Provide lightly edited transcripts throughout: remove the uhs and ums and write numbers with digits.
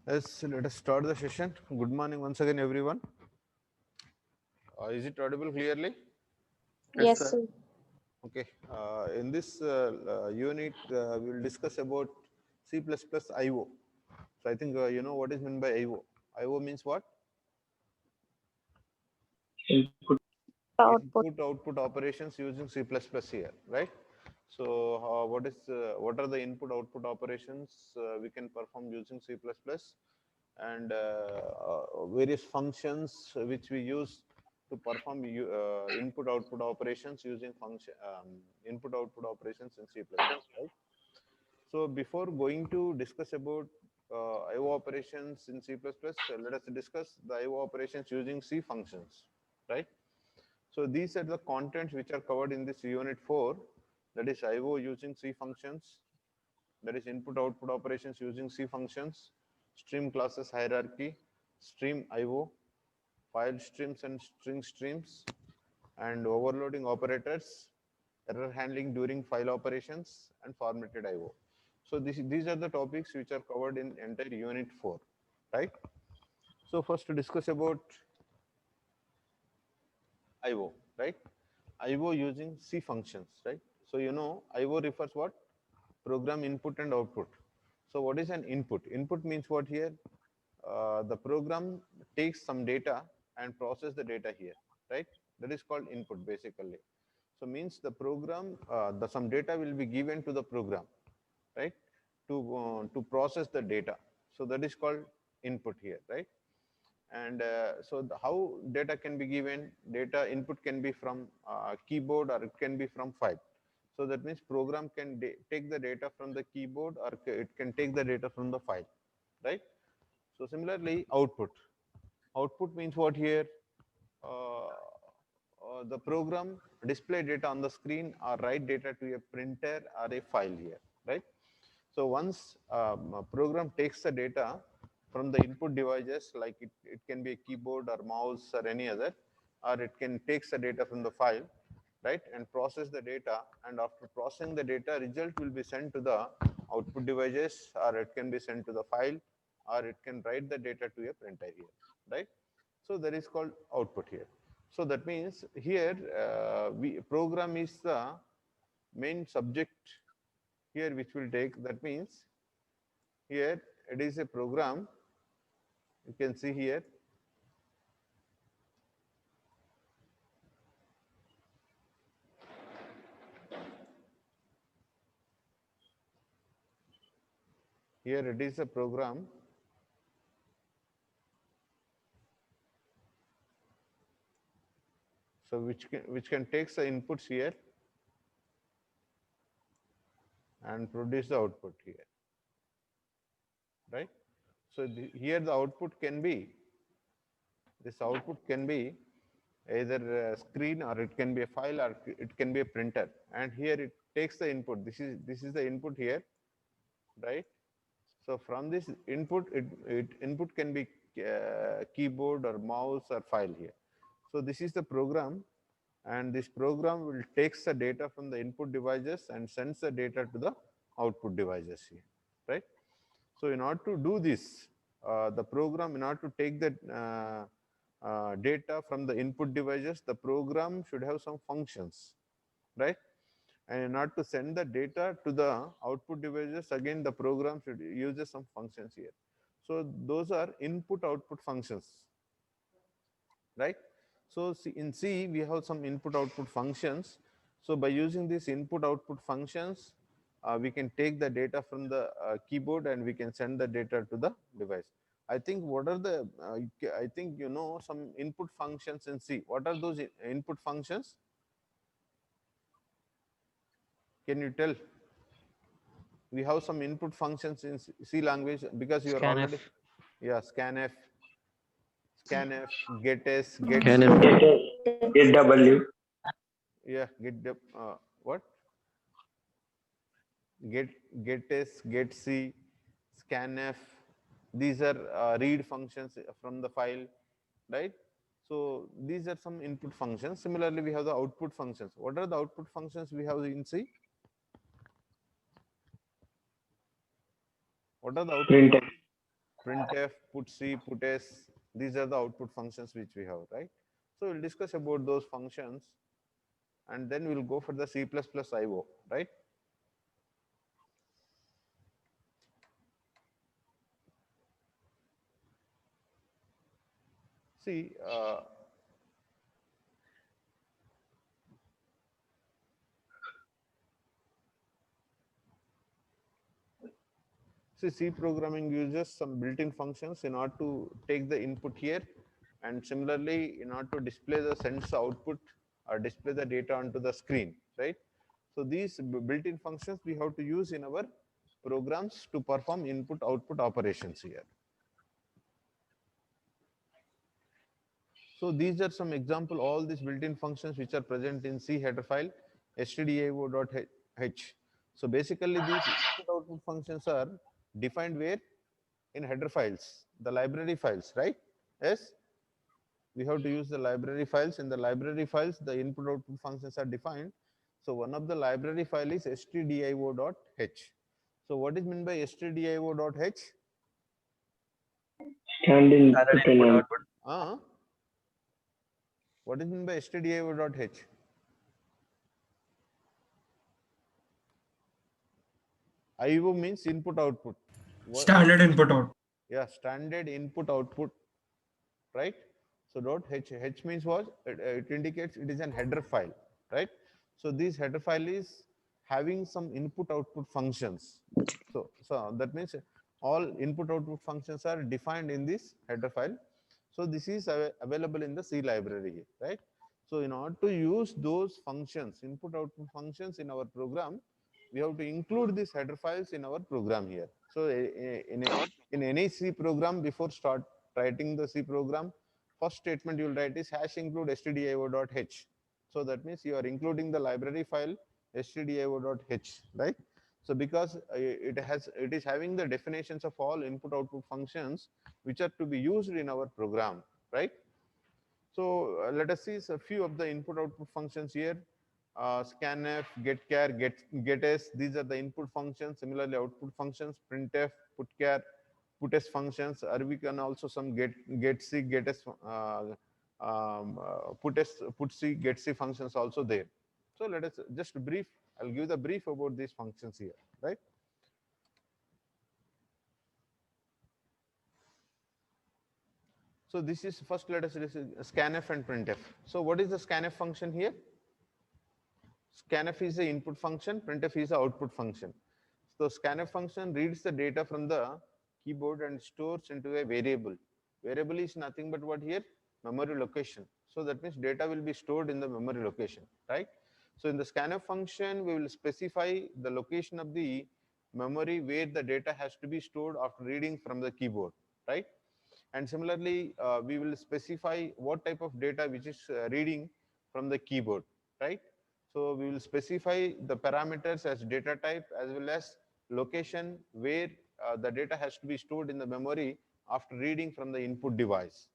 Yes, let us start the session. Good morning once again, everyone. Is it audible clearly? Yes, Yes, sir. sir. Okay. In this unit, we will discuss about C++ IO. So I think you know what is meant by IO. IO means what? Input. Output. Input output operations using C++ here, right? So what are the input output operations we can perform using C++, and various functions which we use to perform input output operations using function input output operations in C++, right? So before going to discuss about IO operations in C++, let us discuss the IO operations using C functions, right? So these are the contents which are covered in this unit 4, that is IO using C functions, that is input output operations using C functions, stream classes hierarchy, stream IO, file streams and string streams, and overloading operators, error handling during file operations, and formatted IO. So these are the topics which are covered in entire unit 4, right? So first to discuss about IO, right? IO using C functions, right? So you know IO refers what? Program input and output. So what is an input? Input means what here? The program takes some data and process the data here, right? That is called input basically. So means the program, the some data will be given to the program, right? To process the data. So that is called input here, right? And how data can be given? Data input can be from keyboard or it can be from file. So that means program can take the data from the keyboard or it can take the data from the file, right? So similarly, output. Output means what here? Uh, the program display data on the screen or write data to a printer or a file here, right? So once a program takes the data from the input devices, like it can be a keyboard or mouse or any other, or it can takes the data from the file, right, and process the data. And after processing the data, result will be sent to the output devices, or it can be sent to the file, or it can write the data to a printer here, right? So that is called output here. So that means here we program is the main subject here which will take. That means here it is a program, you can see here. Here it is a program, so which can take the inputs here and produce the output here, right? So here the output can be, this output can be either a screen, or it can be a file, or it can be a printer. And here it takes the input. This is the input here, right? So from this input, it input can be keyboard or mouse or file here. So this is the program, and this program will takes the data from the input devices and sends the data to the output devices here, right? So in order to do this, the program, in order to take the data from the input devices, the program should have some functions, right? And in order to send the data to the output devices, again the program should use some functions here. So those are input output functions, right? So in C we have some input output functions. So by using these input output functions, we can take the data from the keyboard and we can send the data to the device. I think what are the I think you know some input functions in C. What are those input functions? Can you tell? We have some input functions in C language, because you are already, scanf, yeah, scanf, getS, getC, scanf, Get a, get W. yeah, what, get getS, getC, scanf. These are read functions from the file, right? So these are some input functions. Similarly, we have the output functions. What are the output functions we have in C? What are the output Printer. functions? printf, putc, puts. These are the output functions which we have, right? So we'll discuss about those functions, and then we'll go for the C++ IO, right? See, C programming uses some built-in functions in order to take the input here, and similarly, in order to display the sense output or display the data onto the screen, right? So these built-in functions we have to use in our programs to perform input-output operations here. So these are some example, all these built-in functions which are present in C header file stdio.h. So basically these input-output functions are defined where? In header files, the library files, right? Yes, we have to use the library files. In the library files, the input output functions are defined. So one of the library file is stdio.h. So what is meant by stdio.h? Stand input Standard and input output. output. What is meant by stdio.h? IO means input output. Standard input out. Yeah, standard input output, right? So dot h means what? It indicates it is an header file, right? So this header file is having some input output functions. So that means all input output functions are defined in this header file. So this is available in the C library, right? So in order to use those functions, input output functions in our program, we have to include these header files in our program here. So in any C program, before start writing the C program, first statement you will write is #include stdio.h. So that means you are including the library file stdio.h, right? So because it is having the definitions of all input output functions which are to be used in our program, right? So let us see a few of the input output functions here. Scanf, getchar, gets. These are the input functions. Similarly, output functions: printf, putchar, puts functions. Or we can also some getc, gets, putc, getc functions also there. So let us just brief. I'll give the brief about these functions here, right? So this is first. Let us scanf and printf. So what is the scanf function here? Scanf is the input function, printf is the output function. So scanf function reads the data from the keyboard and stores into a variable. Variable is nothing but what here? Memory location. So that means data will be stored in the memory location, right? So in the scanf function, we will specify the location of the memory where the data has to be stored after reading from the keyboard, right? And similarly, we will specify what type of data which is reading from the keyboard, right? So we will specify the parameters as data type as well as location where the data has to be stored in the memory after reading from the input device.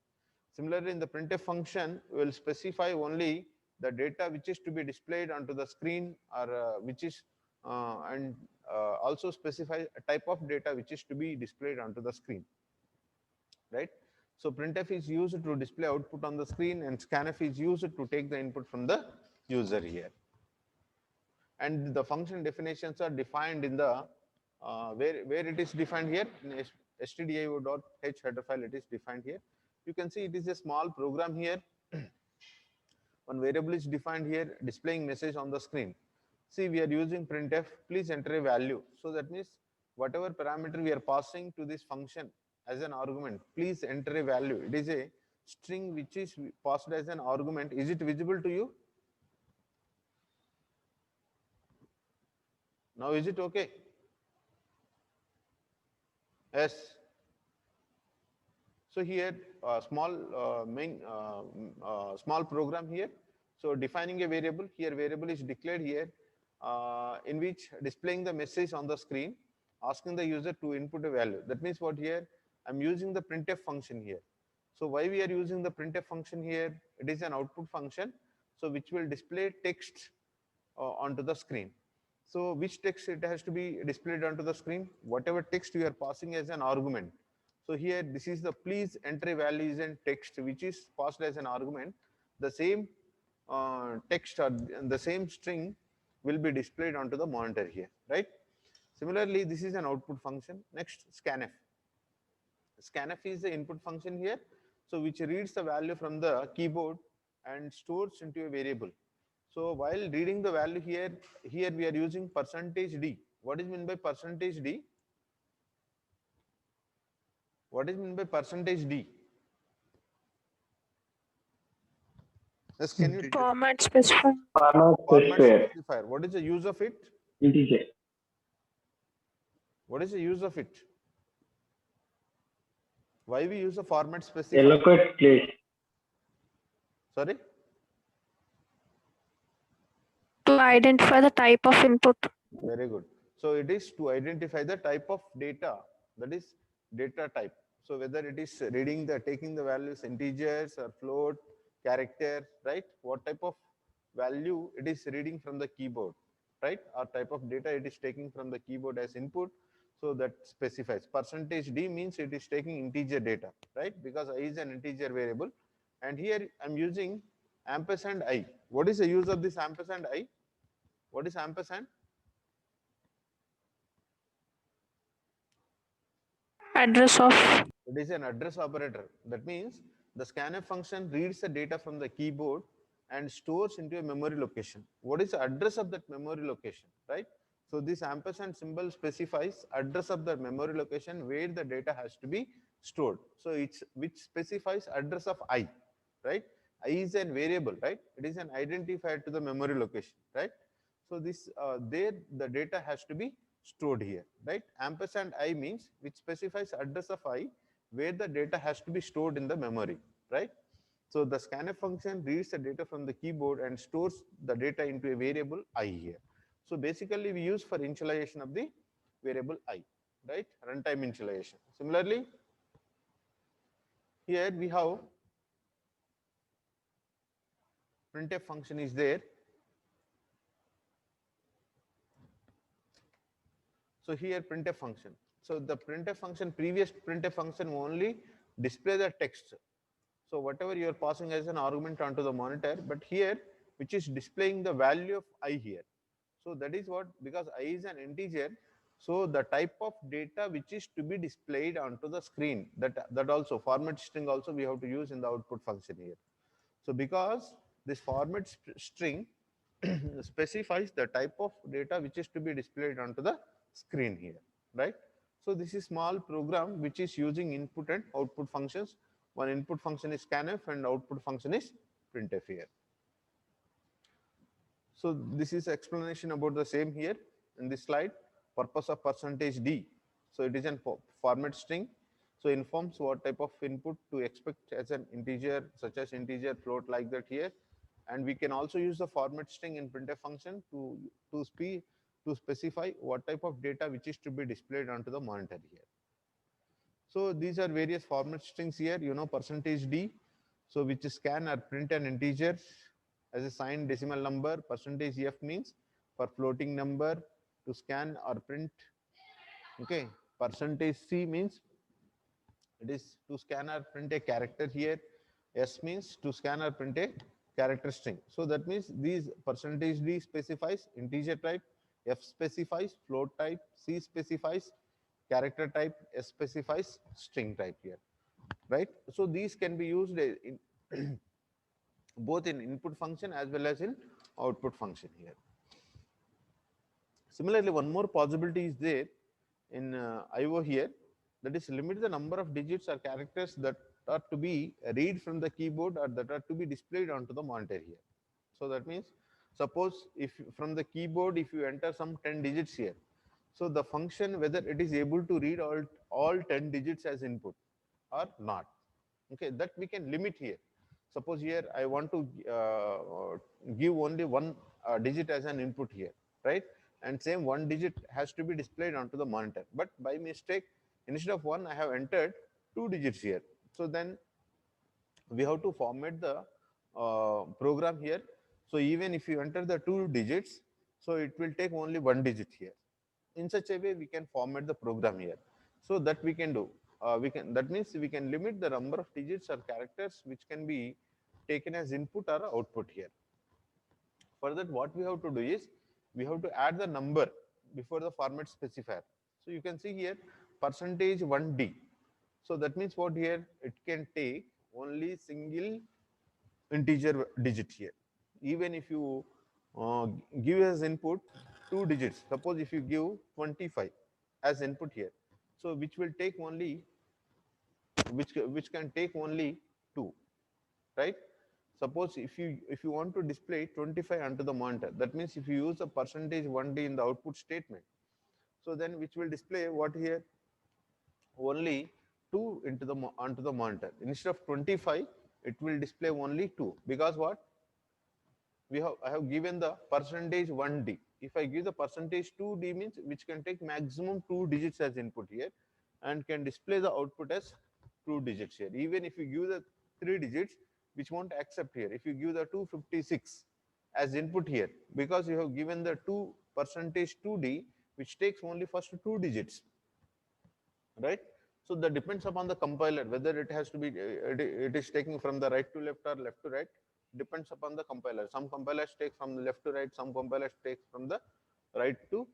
Similarly, in the printf function, we will specify only the data which is to be displayed onto the screen, or which is and also specify a type of data which is to be displayed onto the screen, right? So printf is used to display output on the screen, and scanf is used to take the input from the user here. And the function definitions are defined in the where it is defined here in stdio.h header file. It is defined here. You can see it is a small program here. One variable is defined here, displaying message on the screen. See, we are using printf. Please enter a value. So that means whatever parameter we are passing to this function as an argument, please enter a value. It is a string which is passed as an argument. Is it visible to you? Now is it okay? Yes. So here small program here. So defining a variable here, variable is declared here in which displaying the message on the screen, asking the user to input a value. That means what here? I'm using the printf function here. So why we are using the printf function here? It is an output function, so which will display text onto the screen. So which text it has to be displayed onto the screen? Whatever text you are passing as an argument. So here, this is the please enter values and text, which is passed as an argument. The same text or the same string will be displayed onto the monitor here, right? Similarly, this is an output function. Next, scanf. Scanf is the input function here, so which reads the value from the keyboard and stores into a variable. So while reading the value here, we are using %d. What is meant by %d? What is meant by %d? Yes, can you Format specifier. Format format specifier. specifier? What is the use of it? Integer. What is the use of it? Why we use a format specifier? Allocate place. Sorry? To identify the type of input. Very good. So it is to identify the type of data, that is data type. So whether it is reading the, taking the values integers or float, character, right? What type of value it is reading from the keyboard, right? Or type of data it is taking from the keyboard as input. So that specifies. %d means it is taking integer data, right? Because I is an integer variable. And here I'm using ampersand I. What is the use of this ampersand I? What is ampersand? Address of. It is an address operator. That means the scanf function reads the data from the keyboard and stores into a memory location. What is the address of that memory location, right? So this ampersand symbol specifies address of the memory location where the data has to be stored. So it's which specifies address of I, right? I is an variable, right? It is an identifier to the memory location, right? So this there the data has to be stored here, right? Ampersand I means which specifies address of I where the data has to be stored in the memory, right? So the scanf function reads the data from the keyboard and stores the data into a variable I here. So basically we use for initialization of the variable I, right? Runtime initialization. Similarly, here we have printf function is there. So here printf function. So the printf function, previous printf function only display the text. So whatever you are passing as an argument onto the monitor, but here which is displaying the value of I here. So that is what, because I is an integer, so the type of data which is to be displayed onto the screen, that also format string also we have to use in the output function here. So because this format string specifies the type of data which is to be displayed onto the screen here, right? So this is small program which is using input and output functions. One input function is scanf and output function is printf here. So this is explanation about the same here in this slide. Purpose of %d. So it is a format string. So informs what type of input to expect as an integer, such as integer, float, like that here. And we can also use the format string in printf function to specify what type of data which is to be displayed onto the monitor here. So these are various format strings here, you know, %d. So which scan or print an integer as a signed decimal number. %f means for floating number to scan or print. Okay, %c means it is to scan or print a character here. S means to scan or print a character string. So that means these %d specifies integer type, F specifies float type, C specifies character type, S specifies string type here, right? So these can be used in both in input function as well as in output function here. Similarly, one more possibility is there in IO here, that is limit the number of digits or characters that are to be read from the keyboard or that are to be displayed onto the monitor here. So that means, suppose if from the keyboard, if you enter some 10 digits here, so the function whether it is able to read all 10 digits as input or not. Okay, that we can limit here. Suppose here I want to give only one digit as an input here, right? And same one digit has to be displayed onto the monitor. But by mistake, instead of one, I have entered 2 digits here. So then we have to format the program here. So even if you enter the 2 digits, so it will take only 1 digit here. In such a way, we can format the program here. So that we can do. that means we can limit the number of digits or characters which can be taken as input or output here. For that, what we have to do is we have to add the number before the format specifier. So you can see here percentage 1D. So that means what here, it can take only single integer digit here. Even if you give as input 2 digits, suppose if you give 25 as input here, so which will take only, which can take only 2, right? Suppose if you want to display 25 onto the monitor, that means if you use a percentage 1D in the output statement, so then which will display what here, only 2 into the onto the monitor. Instead of 25, it will display only 2, because what, I have given the percentage 1D. If I give the percentage 2D means which can take maximum 2 digits as input here and can display the output as 2 digits here. Even if you give the 3 digits, which won't accept here. If you give the 256 as input here, because you have given the 2 percentage 2D, which takes only first 2 digits, right? So that depends upon the compiler, whether it has to be, it is taking from the right to left or left to right, depends upon the compiler. Some compilers take from the left to right, some compilers take from the right to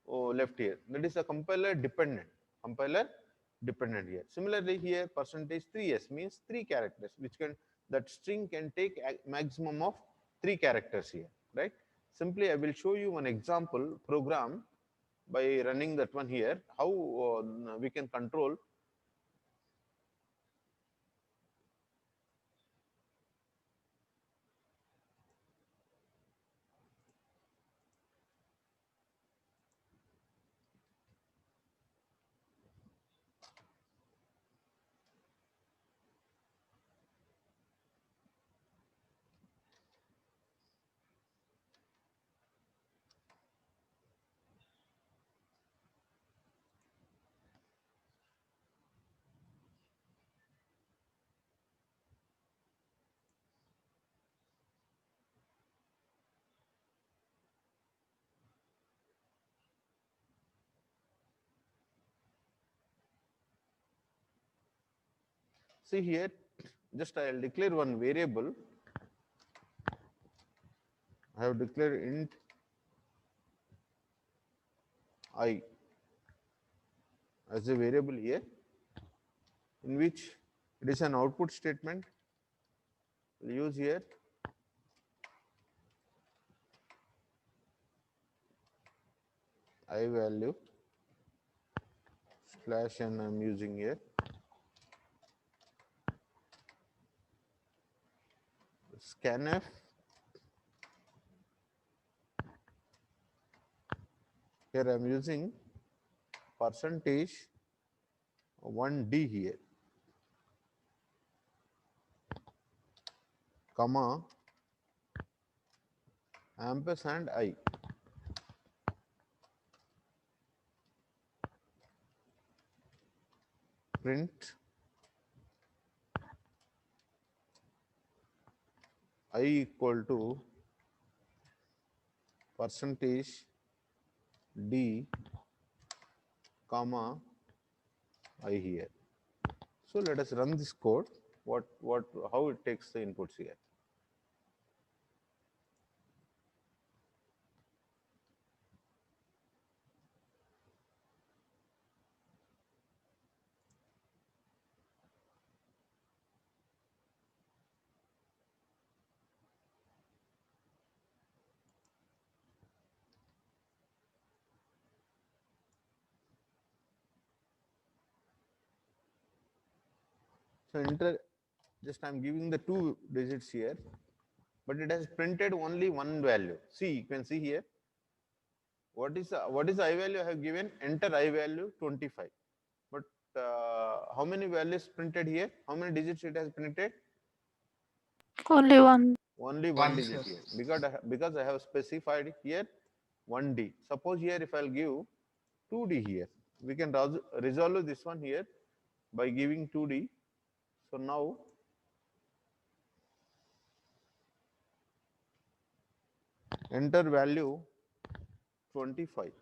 left here. That is a compiler dependent here. Similarly here, percentage 3s means 3 characters, which can, that string can take a maximum of 3 characters here, right? Simply I will show you one example program by running that one here, how we can control. See here, just I'll declare one variable. I have declared int I as a variable here, in which it is an output statement. We'll use here I value slash n I'm using here. Scanf here I'm using percentage 1D here, comma ampersand I. Print I equal to percentage D comma I here. So let us run this code. How it takes the inputs here. So enter, just I'm giving the 2 digits here, but it has printed only one value. See, you can see here. What is the I value I have given? Enter I value 25. But how many values printed here? How many digits it has printed? Only one. Only one digit here, because I have specified here 1D. Suppose here if I'll give 2D here, we can resolve this one here by giving 2D. So now enter value 25.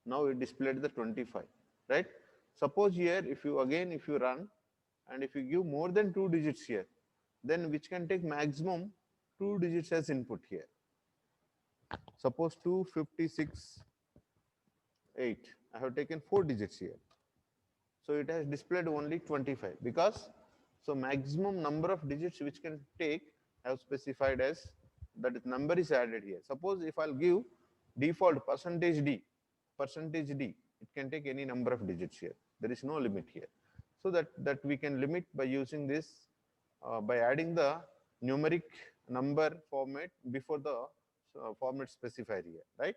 Now it displayed the 25, right? Suppose here, if you run, and if you give more than 2 digits here, then which can take maximum 2 digits as input here. Suppose 256 8. I have taken 4 digits here. So it has displayed only 25 because so maximum number of digits which can take I have specified as that number is added here. Suppose if I'll give default %d, it can take any number of digits here. There is no limit here. So that we can limit by using this, by adding the numeric number format before the format specified here, right?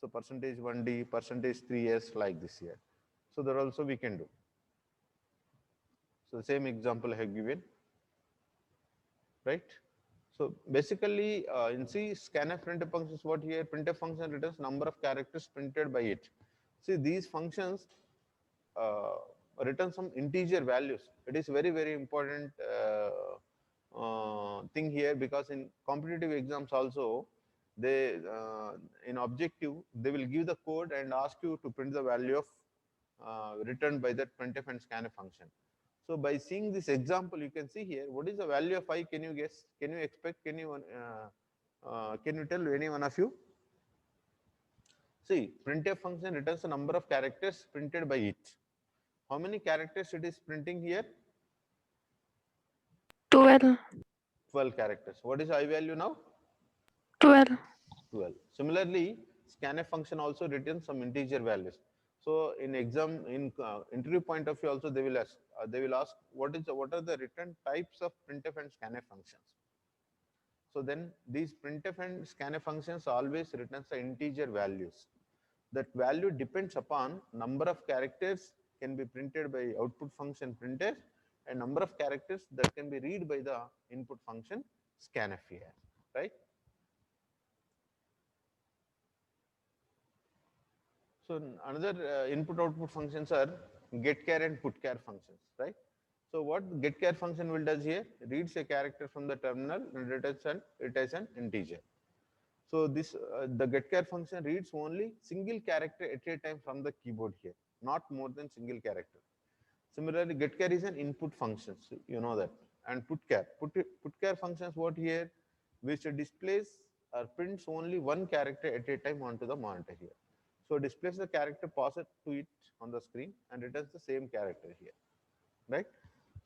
So %1d, %3s like this here. So that also we can do. So the same example I have given, right? So basically in C, scanf printf functions, what here printf function returns number of characters printed by it. See, these functions return some integer values. It is very, very important thing here, because in competitive exams also, they in objective they will give the code and ask you to print the value of returned by that printf and scanf function. So by seeing this example, you can see here what is the value of I. Can you guess? Can you expect? Can you tell any one of you? See, printf function returns the number of characters printed by it. How many characters it is printing here? 12. 12 characters. What is I value now? 12. 12. Similarly, scanf function also returns some integer values. So in exam, in interview point of view also, they will ask what are the return types of printf and scanf functions. So then these printf and scanf functions always returns the integer values. That value depends upon number of characters can be printed by output function printf and number of characters that can be read by the input function scanf here, right? So another input-output functions are getChar and putChar functions, right? So what getChar function will does here? Reads a character from the terminal and returns it as an integer. So this the getChar function reads only single character at a time from the keyboard here, not more than single character. Similarly, getChar is an input function, so you know that. And putChar functions what here, which displays or prints only one character at a time onto the monitor here. So displays the character, pass it to it on the screen, and returns the same character here, right?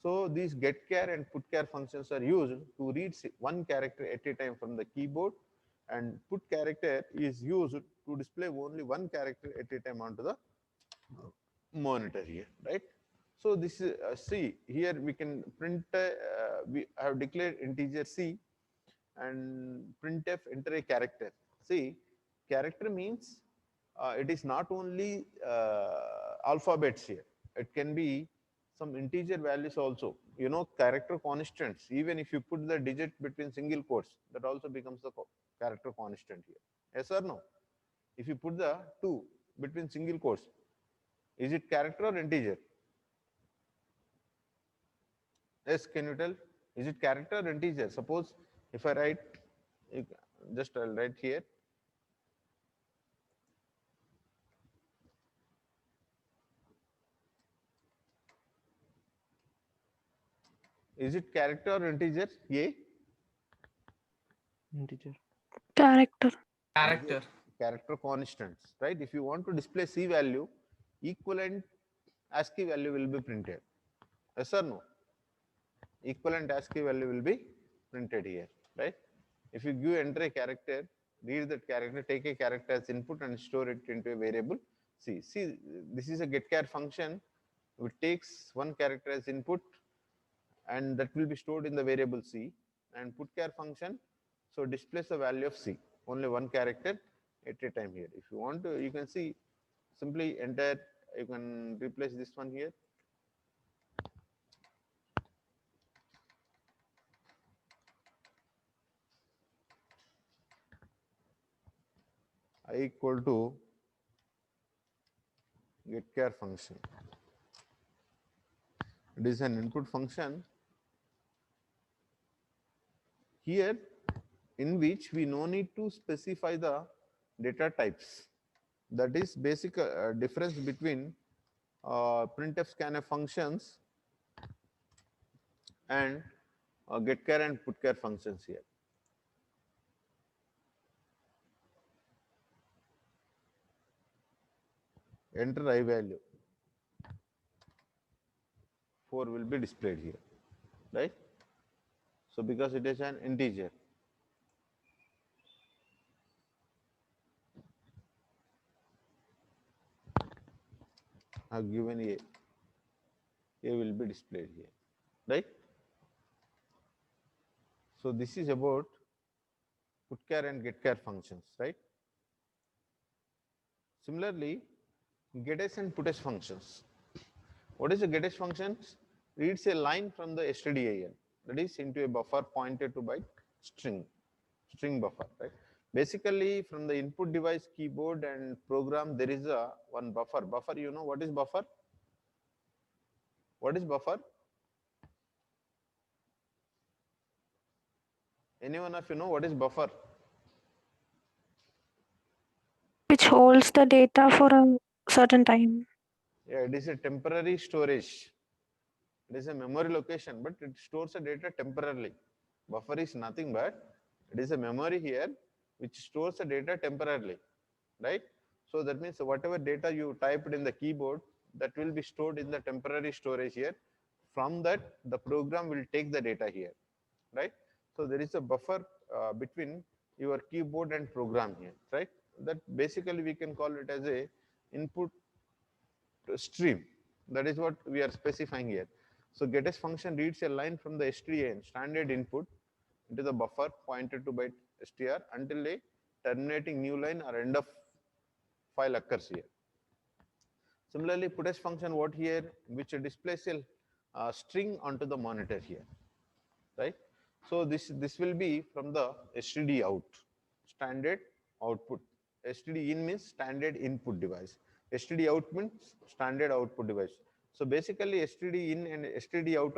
So these getChar and putChar functions are used to read one character at a time from the keyboard, and putChar is used to display only one character at a time onto the monitor here, right? So this is C. Here we can print. We have declared integer C, and printf enter a character. See, character means it is not only alphabets here. It can be some integer values also. You know, character constants. Even if you put the digit between single quotes, that also becomes the character constant here. Yes or no? If you put the 2 between single quotes, is it character or integer? Yes, can you tell? Is it character or integer? Suppose if I write, just I'll write here. Is it character or integer? A? Integer. Character. Character. Character constants, right? If you want to display C value, equivalent ASCII value will be printed. Yes or no? Equivalent ASCII value will be printed here, right? If you give enter a character, read that character, take a character as input and store it into a variable C. See, this is a getChar function which takes one character as input and that will be stored in the variable C, and putChar function so displays the value of C, only one character at a time here. If you want to, you can see simply enter, you can replace this one here. I equal to getChar function. It is an input function here in which we no need to specify the data types. That is basic difference between printf scanf functions and getchar and putchar functions here. Enter I value. 4 will be displayed here, right? So because it is an integer. I have given A. A will be displayed here, right? So this is about putchar and getchar functions, right? Similarly, getters and putters functions. What is a getters function? Reads a line from the stdin, that is into a buffer pointed to by string buffer, right? Basically, from the input device, keyboard and program, there is a one buffer. Buffer, you know what is buffer? What is buffer? Anyone of you know what is buffer? Which holds the data for a certain time. Yeah, it is a temporary storage. It is a memory location, but it stores the data temporarily. Buffer is nothing but it is a memory here which stores the data temporarily, right? So that means whatever data you typed in the keyboard, that will be stored in the temporary storage here. From that, the program will take the data here, right? So there is a buffer between your keyboard and program here, right? That basically we can call it as a input stream. That is what we are specifying here. So getters function reads a line from the stdin, standard input, into the buffer pointed to by str until a terminating new line or end of file occurs here. Similarly, putters function what here, which displays a string onto the monitor here, right? So this will be from the std out, standard output. Std in means standard input device. Std out means standard output device. So basically, std in and std out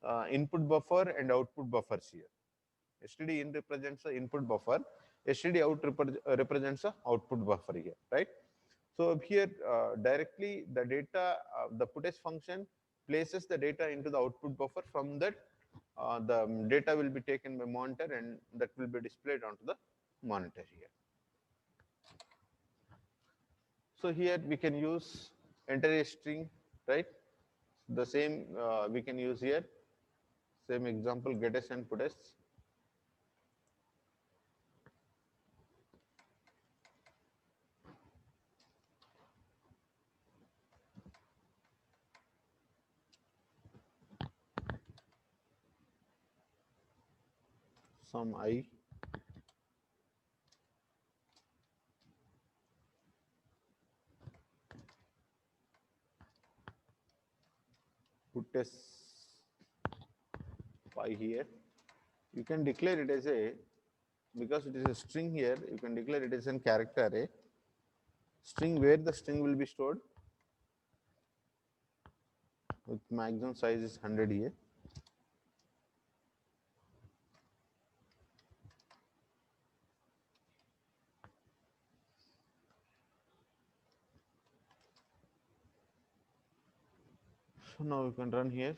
are input buffer and output buffers here. Std in represents the input buffer. Std out represents the output buffer here, right? So here directly the data, the putters function places the data into the output buffer. From that, the data will be taken by monitor and that will be displayed onto the monitor here. So here we can use enter a string, right? The same we can use here. Same example, getters and putters. Some I. Putters pi here. You can declare it as a, because it is a string here, you can declare it as a character array. String where the string will be stored with maximum size is 100 here. So now you can run here.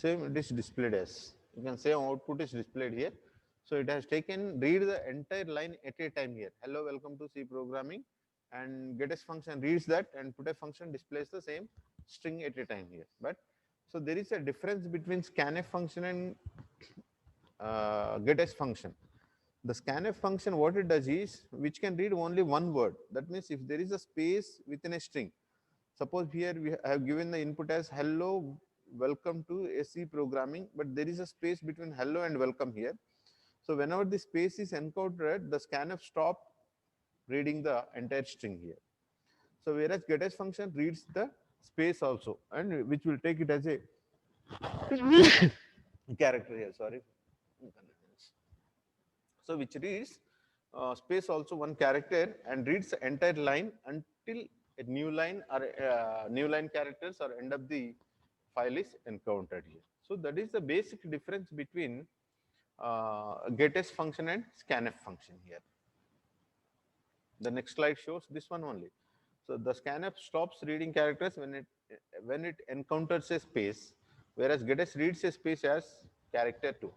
Same it is displayed as. You can say output is displayed here. So it has taken, read the entire line at a time here. Hello, welcome to C programming. And getters function reads that and putters function displays the same string at a time here. But so there is a difference between scanf function and getters function. The scanf function, what it does is, which can read only one word. That means if there is a space within a string, suppose here we have given the input as hello, welcome to C programming, but there is a space between hello and welcome here. So whenever the space is encountered, the scanf stop reading the entire string here. So whereas getters function reads the space also, and which will take it as a character here, sorry. So which reads space also one character and reads the entire line until a new line or new line characters or end of the file is encountered here. So that is the basic difference between getS function and scanf function here. The next slide shows this one only. So the scanf stops reading characters when it encounters a space, whereas getS reads a space as character 2,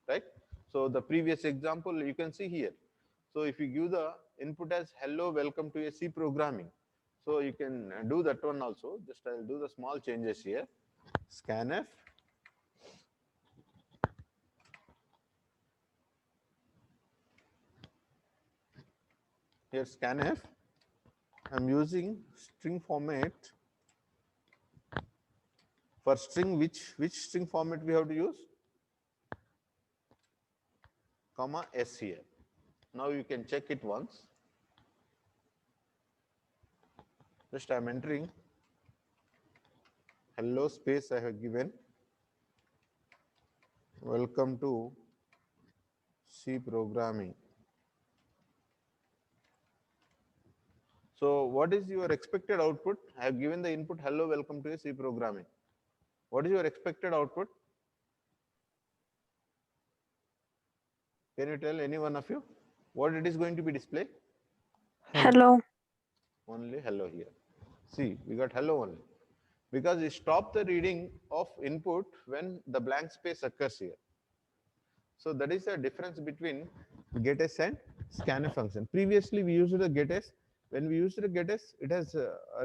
right? So the previous example you can see here. So if you give the input as hello, welcome to a C programming, so you can do that one also. Just I'll do the small changes here. Scanf here, scanf. I'm using string format for string. Which string format we have to use? Comma S here. Now you can check it once. Just I'm entering hello space I have given. Welcome to C programming. So what is your expected output? I have given the input hello, welcome to C programming. What is your expected output? Can you tell any one of you what it is going to be displayed? Hello. Only hello here. See, we got hello only, because it stopped the reading of input when the blank space occurs here. So that is the difference between getS and scanf function. Previously we used the getS. When we used the getS, it has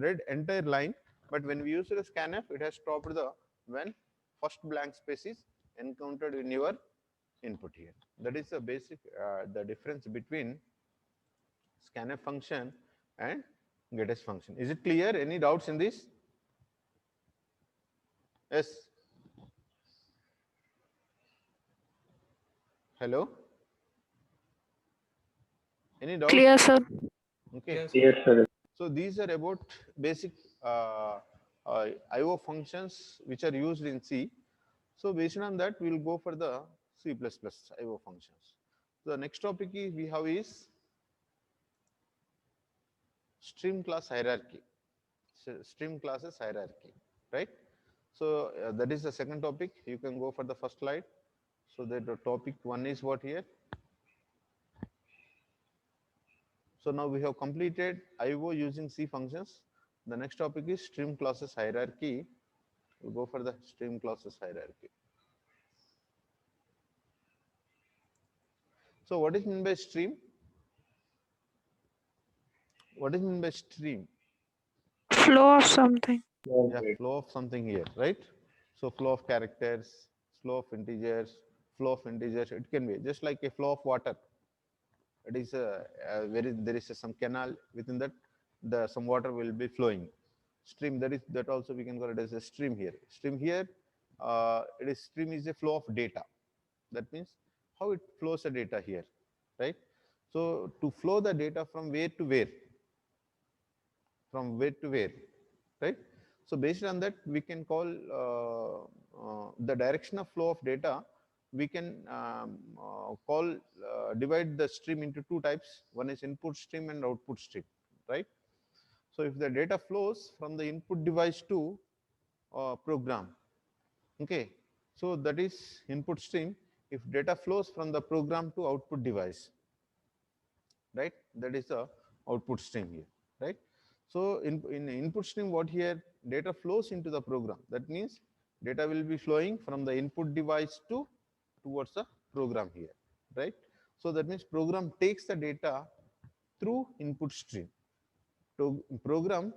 read entire line, but when we use the scanf, it has stopped the when first blank space is encountered in your input here. That is the basic the difference between scanf function and getS function. Is it clear? Any doubts in this? Yes. Hello. Any doubts? Clear, sir. Okay. Yes, sir. So these are about basic IO functions which are used in C. So based on that, we will go for the C++ IO functions. The next topic we have is stream class hierarchy. So stream classes hierarchy, right? So that is the second topic. You can go for the first slide. So that the topic one is what here. So now we have completed IO using C functions. The next topic is stream classes hierarchy. We'll go for the stream classes hierarchy. So what is meant by stream? What is meant by stream? Flow of something. Yeah, flow of something here, right? So flow of characters, flow of integers, it can be just like a flow of water. It is there is some canal within that, some water will be flowing. Stream, that also we can call it as a stream here. Stream here, stream is a flow of data. That means how it flows the data here, right? So to flow the data from where to where, right? So based on that, we can call the direction of flow of data. We can divide the stream into two types. One is input stream and output stream, right? So if the data flows from the input device to program, okay, so that is input stream. If data flows from the program to output device, right, that is the output stream here, right? So in input stream, what here, data flows into the program. That means data will be flowing from the input device towards the program here, right? So that means program takes the data through input stream. So program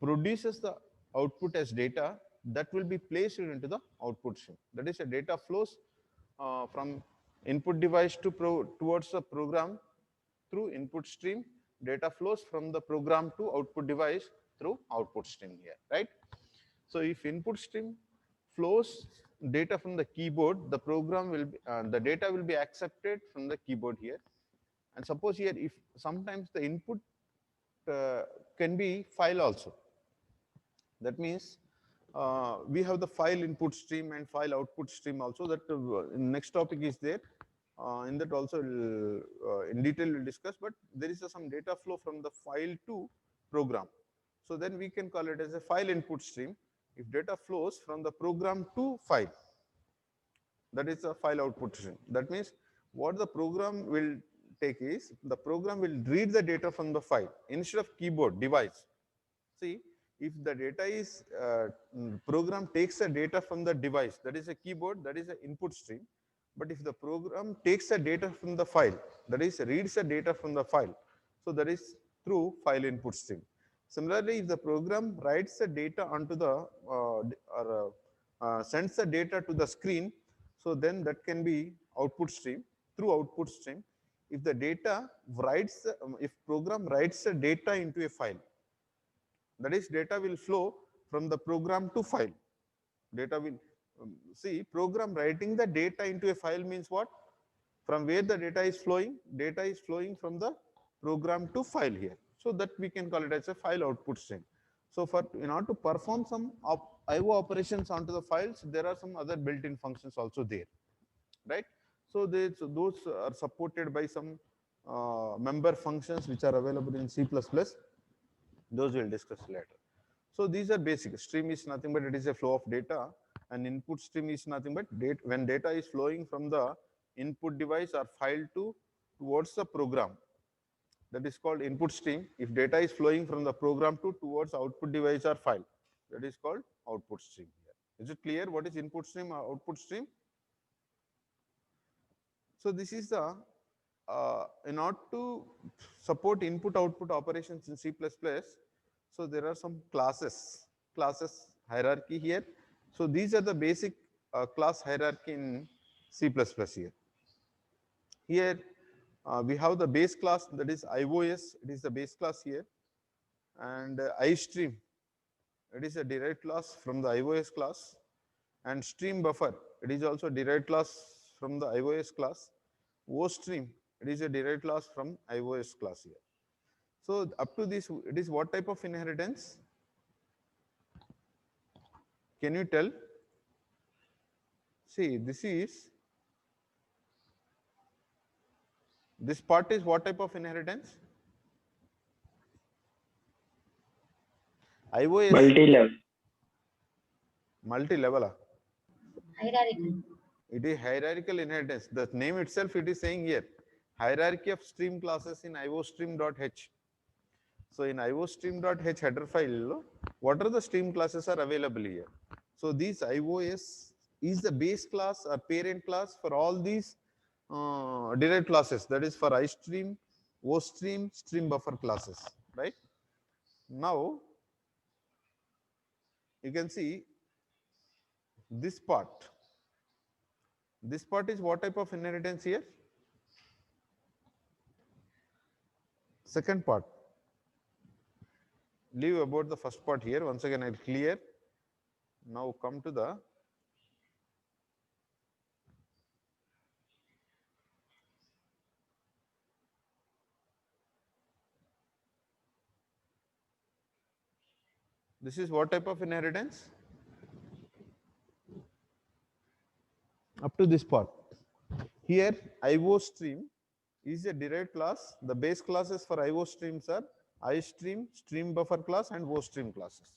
produces the output as data that will be placed into the output stream. That is, a data flows from input device towards the program through input stream. Data flows from the program to output device through output stream here, right? So if input stream flows data from the keyboard, the program will be, the data will be accepted from the keyboard here. And suppose here, if sometimes the input can be file also. That means we have the file input stream and file output stream also. That next topic is there. In that also in detail we'll discuss, but there is some data flow from the file to program. So then we can call it as a file input stream. If data flows from the program to file, that is a file output stream. That means what the program will take is, the program will read the data from the file instead of keyboard device. See, if the data is, program takes the data from the device, that is a keyboard, that is an input stream. But if the program takes the data from the file, that is reads the data from the file, so that is through file input stream. Similarly, if the program writes the data onto the, sends the data to the screen, so then that can be output stream, through output stream. If the data writes, if program writes the data into a file, that is data will flow from the program to file. Data will, see, program writing the data into a file means what? From where the data is flowing? Data is flowing from the program to file here. So that we can call it as a file output stream. So for, in order to perform some IO operations onto the files, there are some other built-in functions also there, right? So those are supported by some member functions which are available in C++. Those we'll discuss later. So these are basic. Stream is nothing but it is a flow of data, and input stream is nothing but when data is flowing from the input device or file to towards the program. That is called input stream. If data is flowing from the program to towards output device or file, that is called output stream. Is it clear what is input stream or output stream? So this is the, in order to support input output operations in C++, so there are some classes hierarchy here. So these are the basic class hierarchy in C++ here. Here we have the base class, that is iOS, it is the base class here, and iStream, it is a derived class from the iOS class, and stream buffer, it is also derived class from the iOS class. OStream, it is a derived class from iOS class here. So up to this, it is what type of inheritance? Can you tell? See, this part is what type of inheritance? iOS. Multi-level. Multi-level. Hierarchical. It is hierarchical inheritance. The name itself it is saying here, hierarchy of stream classes in iostream.h. So in iostream.h header file, what are the stream classes are available here? So these iOS is the base class or parent class for all these derived classes. That is for iStream, OStream, stream buffer classes, right? Now you can see this part. This part is what type of inheritance here? Second part. Leave about the first part here. Once again, I'll clear. Now come to the this is what type of inheritance? Up to this part. Here, iOStream is a derived class. The base classes for iOStreams are iStream, stream buffer class, and OStream classes.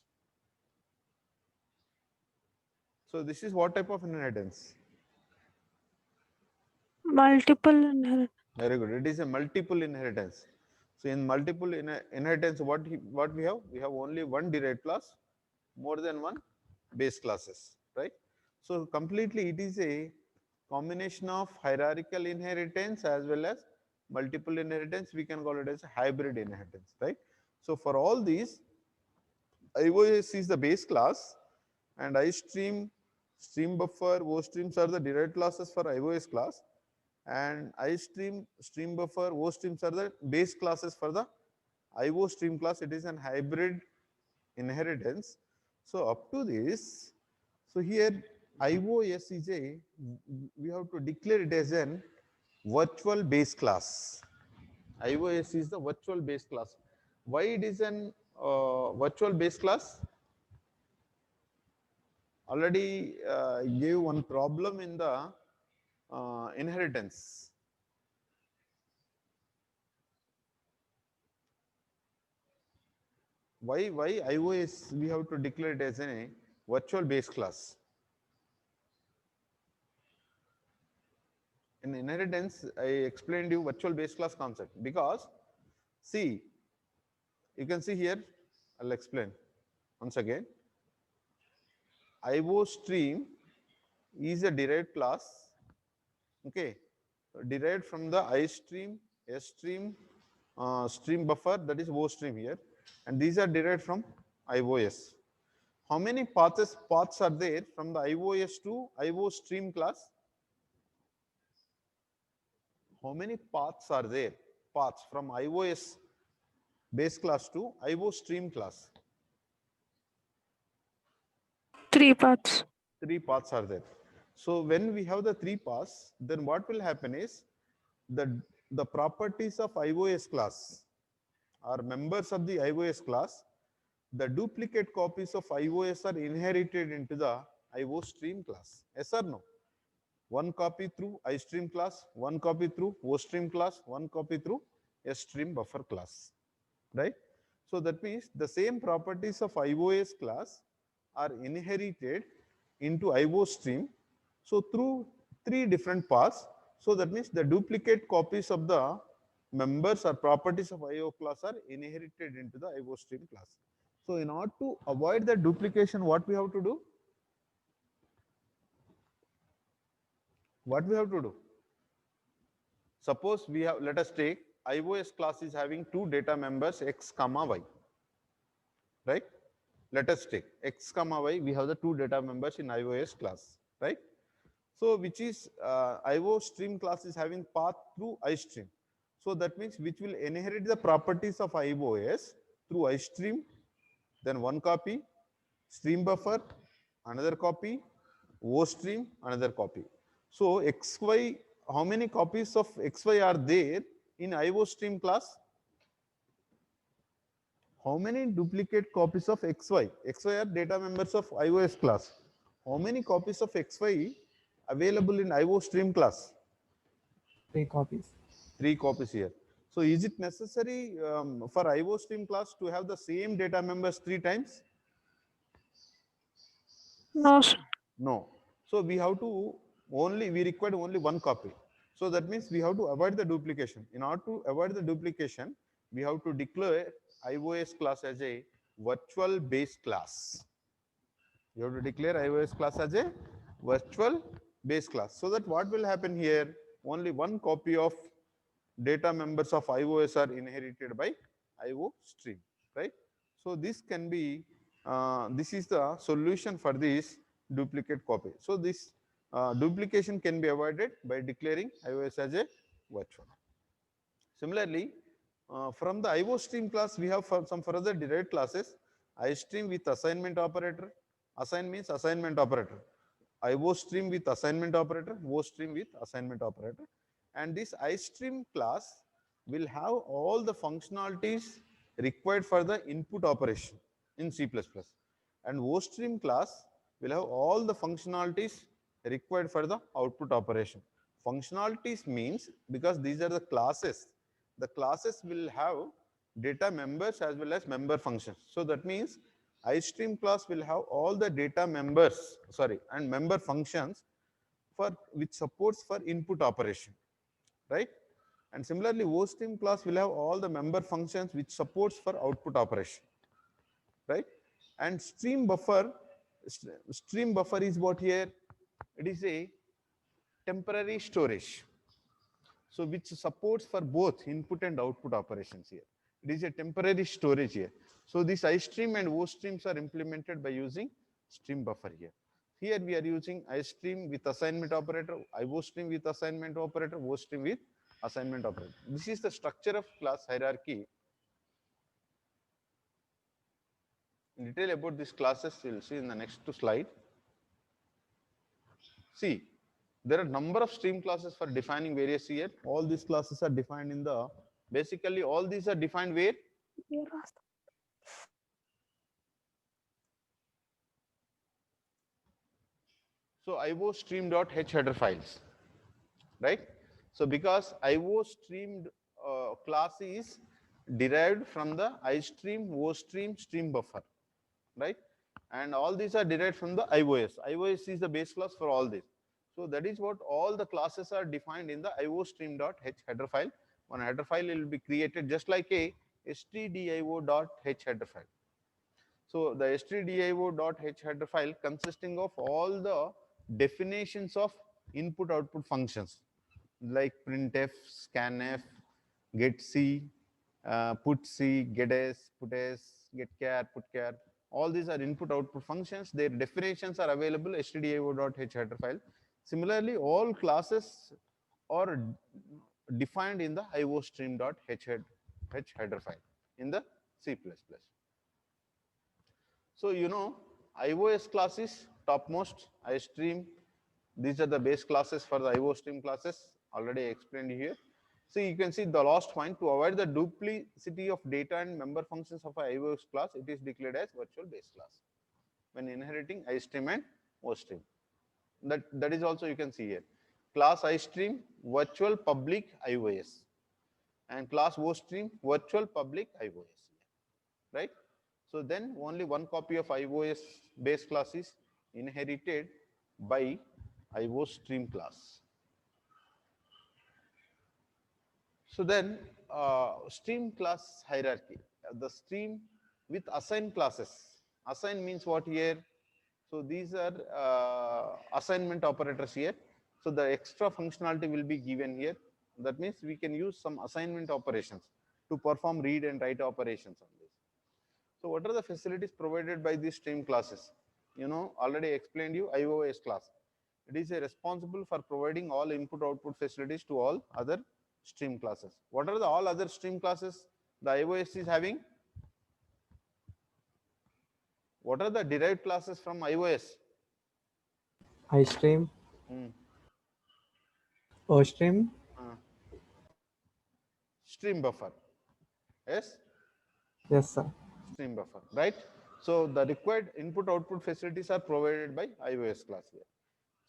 So this is what type of inheritance? Multiple inheritance. Very good. It is a multiple inheritance. So in multiple inheritance, what we have? We have only one derived class, more than one base classes, right? So completely it is a combination of hierarchical inheritance as well as multiple inheritance. We can call it as a hybrid inheritance, right? So for all these, iOS is the base class, and iStream, stream buffer, OStreams are the derived classes for iOS class, and iStream, stream buffer, OStreams are the base classes for the iOStream class. It is an hybrid inheritance. So up to this, so here iOS is a, we have to declare it as an virtual base class. iOS is the virtual base class. Why it is an virtual base class? already gave one problem in the inheritance. Why IOS we have to declare it as a virtual base class? In inheritance, I explained you virtual base class concept because see, you can see here, I'll explain once again. IO stream is a derived class, okay, derived from the I stream, S stream, stream buffer, that is O stream here, and these are derived from IOS. How many paths are there from the IOS to IO stream class? How many paths are there? Paths from IOS base class to IO stream class. 3 paths. 3 paths are there. So when we have the 3 paths, then what will happen is the properties of IOS class or members of the IOS class, the duplicate copies of IOS are inherited into the IO stream class. Yes or no? One copy through iStream class, one copy through OStream class, one copy through SStream buffer class, right? So that means the same properties of IOS class are inherited into IOStream. So through 3 different paths. So that means the duplicate copies of the members or properties of IO class are inherited into the IOStream class. So in order to avoid the duplication, what we have to do? What we have to do? Suppose we have, let us take IOS class is having 2 data members X comma Y, right? Let us take X comma Y, we have the 2 data members in IOS class, right? So which is IO stream class is having path through iStream. So that means which will inherit the properties of IOS through iStream, then one copy, stream buffer, another copy, OStream, another copy. So XY, how many copies of XY are there in IOStream class? How many duplicate copies of XY? XY are data members of IOS class. How many copies of XY available in IOStream class? 3 copies. 3 copies here. So is it necessary for IOStream class to have the same data members 3 times? No, sir. No. So we have to we require only 1 copy. So that means we have to avoid the duplication. In order to avoid the duplication, we have to declare IOS class as a virtual base class. You have to declare IOS class as a virtual base class. So that what will happen here? Only 1 copy of data members of IOS are inherited by IO stream, right? So this can be, this is the solution for this duplicate copy. So this duplication can be avoided by declaring IOS as a virtual. Similarly, from the IOStream class, we have some further derived classes. iStream with assignment operator. Assign means assignment operator. IOStream with assignment operator. OStream with assignment operator. And this iStream class will have all the functionalities required for the input operation in C++. And OStream class will have all the functionalities required for the output operation. Functionalities means because these are the classes will have data members as well as member functions. So that means iStream class will have all the data members, and member functions for which supports for input operation, right? And similarly, OStream class will have all the member functions which supports for output operation, right? And stream buffer is what here? It is a temporary storage. So which supports for both input and output operations here. It is a temporary storage here. So this iStream and OStreams are implemented by using stream buffer here. Here we are using iStream with assignment operator, IOStream with assignment operator, OStream with assignment operator. This is the structure of class hierarchy. In detail about these classes, you'll see in the next slide. See, there are number of stream classes for defining various here. All these classes are defined in the, basically all these are defined where? So iostream.h header files, right? So because iostream class is derived from the istream, ostream, stream buffer, right? And all these are derived from the iOS. iOS is the base class for all this. So that is what all the classes are defined in the iostream.h header file. One header file will be created just like a stdio.h header file. So the stdio.h header file consisting of all the definitions of input output functions like printf, scanf, getc, putc, gets, puts, getchar, putchar. All these are input output functions. Their definitions are available stdio.h header file. Similarly, all classes are defined in the iostream.h header file in the C++. So you know, iOS class is topmost, iStream. These are the base classes for the iOStream classes, already explained here. So you can see the last point, to avoid the duplicity of data and member functions of a iOS class, it is declared as virtual base class when inheriting iStream and OStream. That is also you can see here. Class iStream, virtual public iOS, and class OStream, virtual public iOS, right? So then only one copy of iOS base class is inherited by iOStream class. So then stream class hierarchy, the stream with assigned classes. Assign means what here? So these are assignment operators here. So the extra functionality will be given here. That means we can use some assignment operations to perform read and write operations on this. So what are the facilities provided by these stream classes? You know, already explained you iOS class. It is responsible for providing all input output facilities to all other stream classes. What are the all other stream classes the iOS is having? What are the derived classes from iOS? iStream, Hmm. OStream, Stream buffer. Yes, yes sir. stream buffer, right? So the required input output facilities are provided by iOS class here.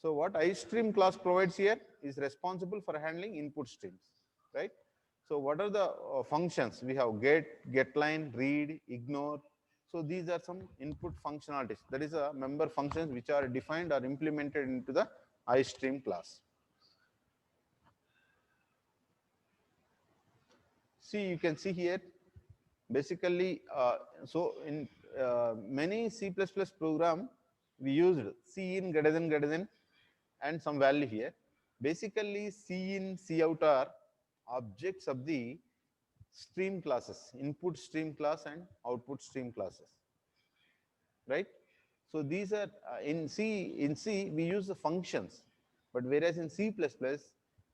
So what iStream class provides here is responsible for handling input streams, right? So what are the functions? We have get, getLine, read, ignore. So these are some input functionalities. That is a member functions which are defined or implemented into the iStream class. See, you can see here, basically, so in many C++ program, we used cin greater than and some value here. Basically, cin, cout are objects of the stream classes, input stream class and output stream classes, right? So these are in C we use the functions, but whereas in C++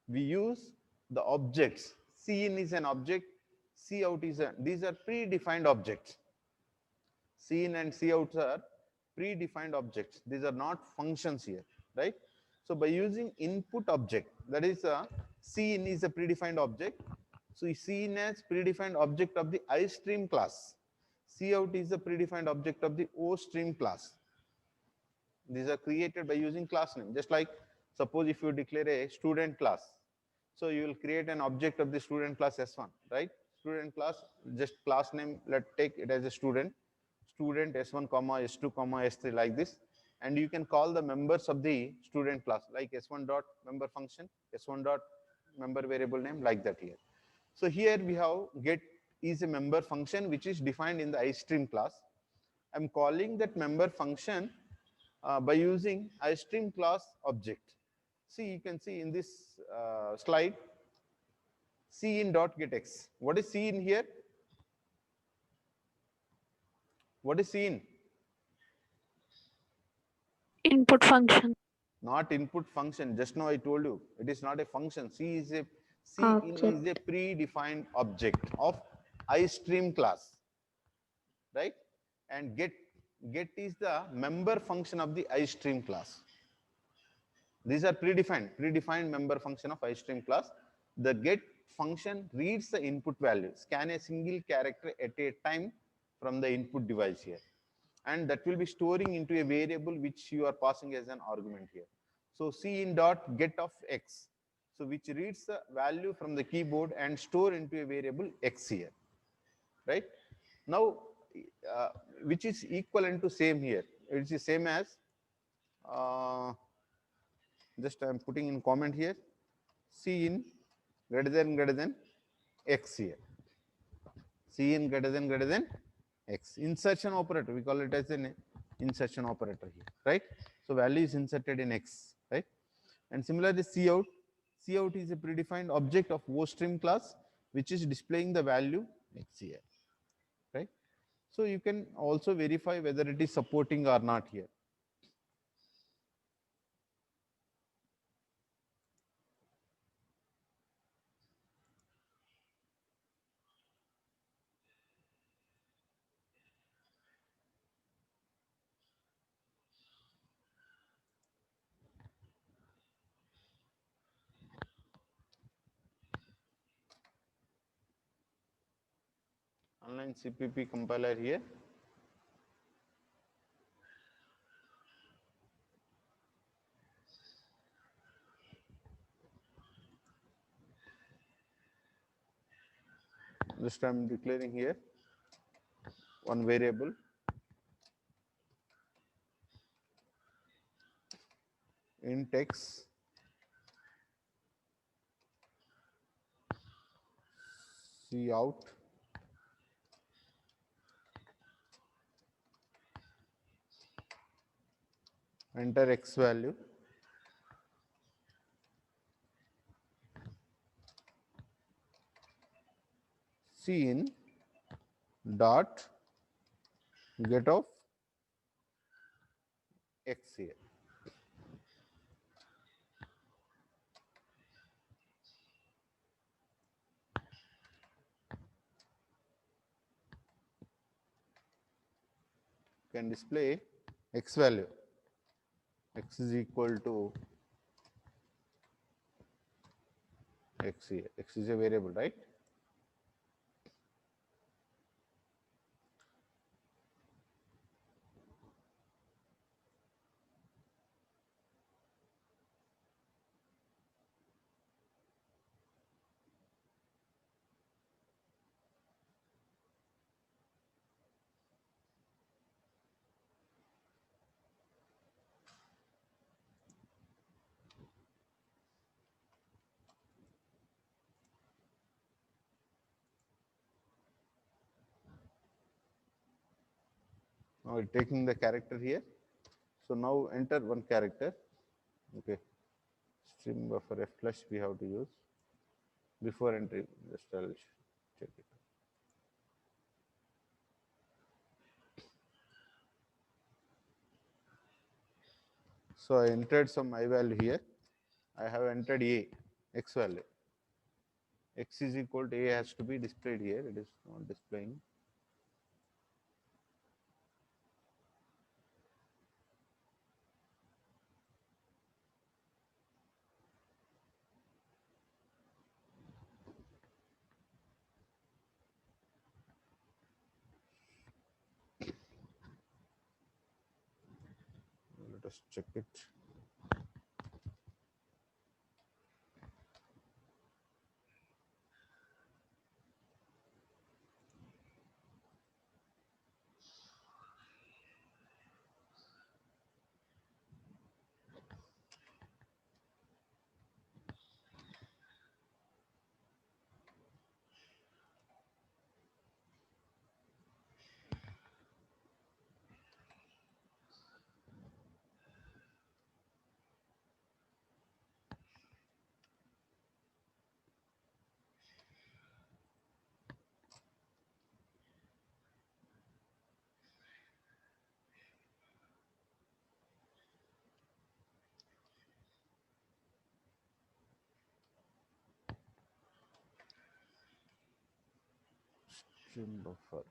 we use the objects. Cin is an object, cout is these are predefined objects. Cin and couts are predefined objects. These are not functions here, right? So by using input object, that is cin is a predefined object. So cin as predefined object of the iStream class. Cout is the predefined object of the OStream class. These are created by using class name. Just like suppose if you declare a student class, so you will create an object of the student class S1, right? Student class, just class name, let's take it as a student S1 comma S2 comma S3 like this, and you can call the members of the student class like S1 dot member function, S1 dot member variable name, like that here. So here we have get is a member function which is defined in the iStream class. I'm calling that member function by using iStream class object. See, you can see in this slide, cin.getX. What is cin here? What is cin? Input function. Not input function. Just now I told you it is not a function. Cin is a predefined object of iStream class, right? And get is the member function of the iStream class. These are predefined member function of iStream class. The get function reads the input value, scan a single character at a time from the input device here. and that will be storing into a variable which you are passing as an argument here. So cin dot get of x, so which reads the value from the keyboard and store into a variable x here, right? Now, uh, which is equivalent to same here. It is the same as, just I am putting in comment here, cin greater than x here. Cin greater than x. Insertion operator, we call it as an insertion operator here, right? So value is inserted in x, right? And similarly, cout. Cout is a predefined object of ostream class, which is displaying the value x here, right? So you can also verify whether it is supporting or not here. Online CPP compiler here. Just I am declaring here one variable int x cout enter x value cin dot get of x here. Can display x value. X is equal to x here. X is a variable, right? Now we're taking the character here. So now enter one character. Okay. Stream buffer f flush we have to use. Before entering, just I'll check it. So I entered some I value here. I have entered a x value. X is equal to a has to be displayed here. It is not displaying. Let us check it. Stream buffer.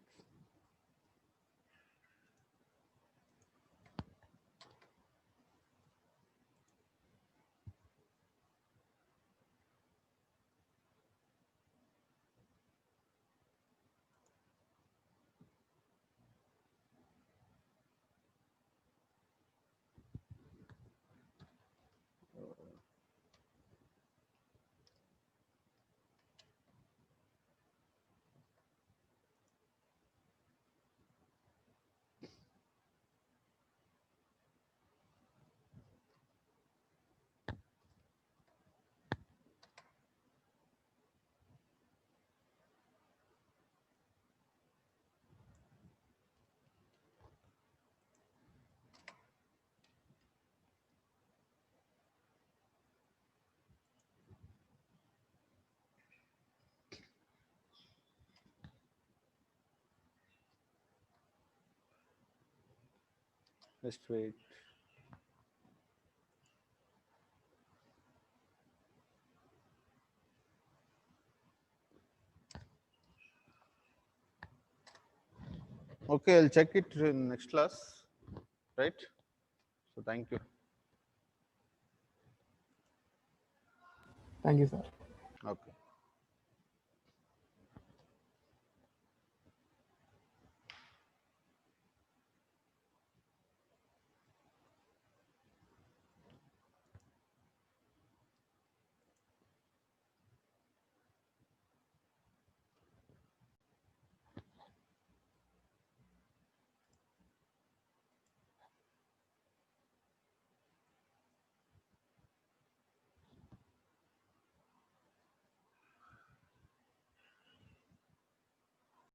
Just wait. Okay, I'll check it in next class, right? So thank you. Thank you, sir. Okay.